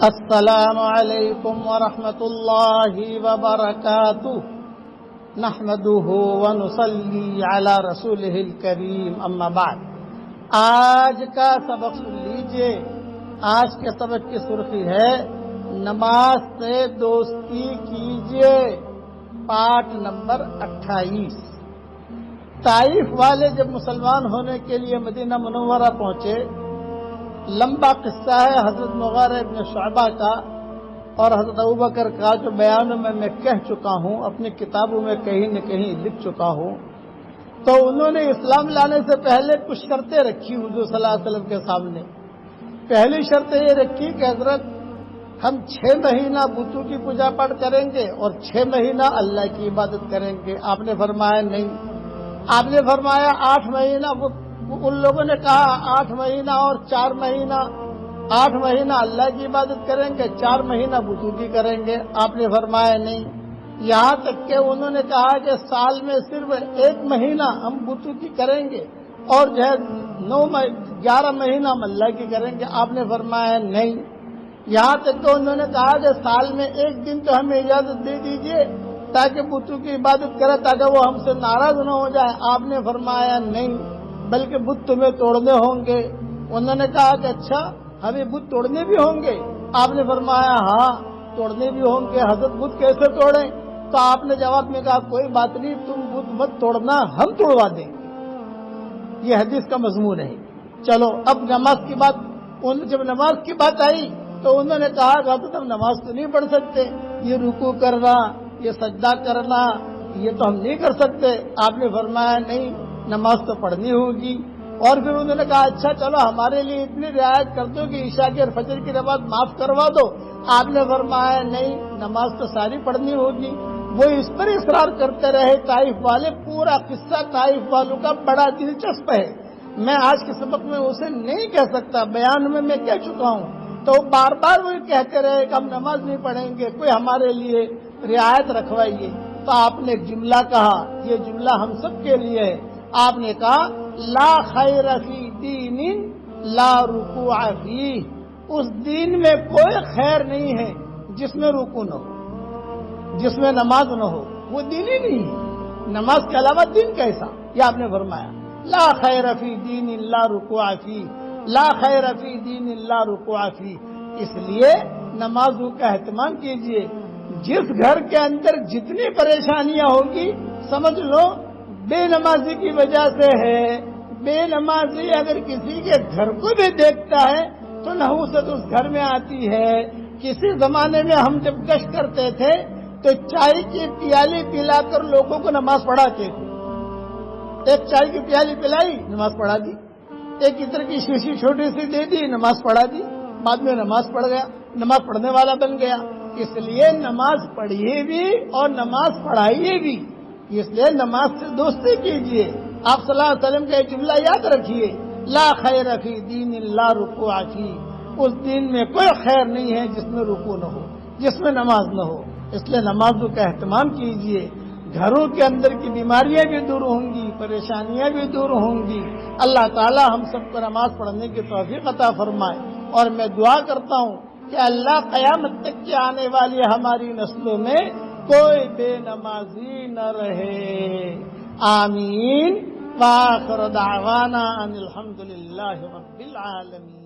السلام علیکم ورحمۃ اللہ وبرکاتہ نحمده ونصلی علی رسولہ الکریم اما بعد۔ آج کا سبق سن لیجئے۔ آج کے سبق کی سرخی ہے نماز سے دوستی کیجئے، پارٹ نمبر 28۔ طائف والے جب مسلمان ہونے کے لیے مدینہ منورہ پہنچے، لمبا قصہ ہے حضرت مغیرہ ابن شعبہ کا اور حضرت ابوبکر کا، جو بیانوں میں کہہ چکا ہوں، اپنی کتابوں میں کہیں نہ کہیں لکھ چکا ہوں۔ تو انہوں نے اسلام لانے سے پہلے کچھ شرطیں رکھی حضور صلی اللہ علیہ وسلم کے سامنے۔ پہلی شرط یہ رکھی کہ حضرت ہم 6 مہینہ بتوں کی پوجا پاٹ کریں گے اور 6 مہینہ اللہ کی عبادت کریں گے۔ آپ نے فرمایا نہیں، آپ نے فرمایا 8 مہینہ۔ ان لوگوں نے کہا 8 مہینہ اور 4 مہینہ، 8 مہینہ اللہ کی عبادت کریں گے، 4 مہینہ بتوں کی کریں گے۔ آپ نے فرمایا نہیں، یہاں تک کہ انہوں نے کہا کہ سال میں صرف 1 مہینہ ہم بتوں کی کریں گے اور جو ہے 11 مہینہ ہم اللہ کی کریں گے۔ آپ نے فرمایا نہیں، یہاں تک کہ انہوں نے کہا کہ سال میں 1 دن تو ہمیں اجازت دے دیجئے تاکہ بتوں کی عبادت کرے، تاکہ وہ ہم سے ناراض نہ ہو جائے۔ آپ نے فرمایا نہیں، بلکہ بت تمہیں توڑنے ہوں گے۔ انہوں نے کہا کہ اچھا ہمیں بت توڑنے بھی ہوں گے؟ آپ نے فرمایا ہاں توڑنے بھی ہوں گے۔ حضرت بت کیسے توڑیں؟ تو آپ نے جواب میں کہا کوئی بات نہیں، تم بت مت توڑنا، ہم توڑوا دیں گے۔ یہ حدیث کا مضمون ہے۔ چلو اب نماز کی بات، جب نماز کی بات آئی تو انہوں نے کہا کہ حضرت ہم نماز تو نہیں پڑھ سکتے، یہ رکوع کرنا، یہ سجدہ کرنا، یہ تو ہم نہیں کر سکتے۔ آپ نے فرمایا نہیں، نماز تو پڑھنی ہوگی۔ اور پھر انہوں نے کہا اچھا چلو ہمارے لیے اتنی رعایت کر دو کہ عشاء کی اور فجر کی نماز معاف کروا دو۔ آپ نے فرمایا نہیں، نماز تو ساری پڑھنی ہوگی۔ وہ اس پر اصرار کرتے رہے طائف والے۔ پورا قصہ طائف والوں کا بڑا دلچسپ ہے، میں آج کے سبق میں اسے نہیں کہہ سکتا، بیان میں کہہ چکا ہوں۔ تو بار بار وہ کہتے رہے کہ ہم نماز نہیں پڑھیں گے، کوئی ہمارے لیے رعایت رکھوائیے۔ تو آپ نے ایک جملہ کہا، یہ جملہ ہم سب کے لیے ہے۔ آپ نے کہا لا خیر فی دین لا رکوع فیہ، اس دین میں کوئی خیر نہیں ہے جس میں رکوع نہ ہو، جس میں نماز نہ ہو، وہ دین ہی نہیں ہے۔ نماز کے علاوہ دین کیسا؟ یہ آپ نے فرمایا لا خیر فی دین لا رکوع فیہ، لا خیر فی دین لا رکوع فیہ۔ اس لیے نمازوں کا اہتمام کیجئے۔ جس گھر کے اندر جتنی پریشانیاں ہوگی سمجھ لو بے نمازی کی وجہ سے ہے۔ بے نمازی اگر کسی کے گھر کو بھی دیکھتا ہے تو نحوست اس گھر میں آتی ہے۔ کسی زمانے میں ہم جب گشت کرتے تھے تو چائے کی پیالی پلا کر لوگوں کو نماز پڑھاتے تھے۔ ایک چائے کی پیالی پلائی، نماز پڑھا دی۔ ایک عطر کی شیشی چھوٹی سی دے دی، نماز پڑھا دی۔ بعد میں نماز پڑھ گیا، نماز پڑھنے والا بن گیا۔ اس لیے نماز پڑھیے بھی اور نماز پڑھائیے بھی۔ اس لیے نماز سے دوستی کیجئے۔ آپ صلی اللہ علیہ وسلم کا یہ جملہ یاد رکھیے، لا خیر فی دین لا رکوع فیہ، اس دین میں کوئی خیر نہیں ہے جس میں رکوع نہ ہو، جس میں نماز نہ ہو۔ اس لیے نمازوں کا اہتمام کیجئے۔ گھروں کے اندر کی بیماریاں بھی دور ہوں گی، پریشانیاں بھی دور ہوں گی۔ اللہ تعالی ہم سب کو نماز پڑھنے کی توفیق عطا فرمائے۔ اور میں دعا کرتا ہوں کہ اللہ قیامت تک کی آنے والی ہماری نسلوں میں کوئی بے نمازی نہ رہے۔ آمین۔ وآخر دعوانا ان الحمد للہ رب العالمین۔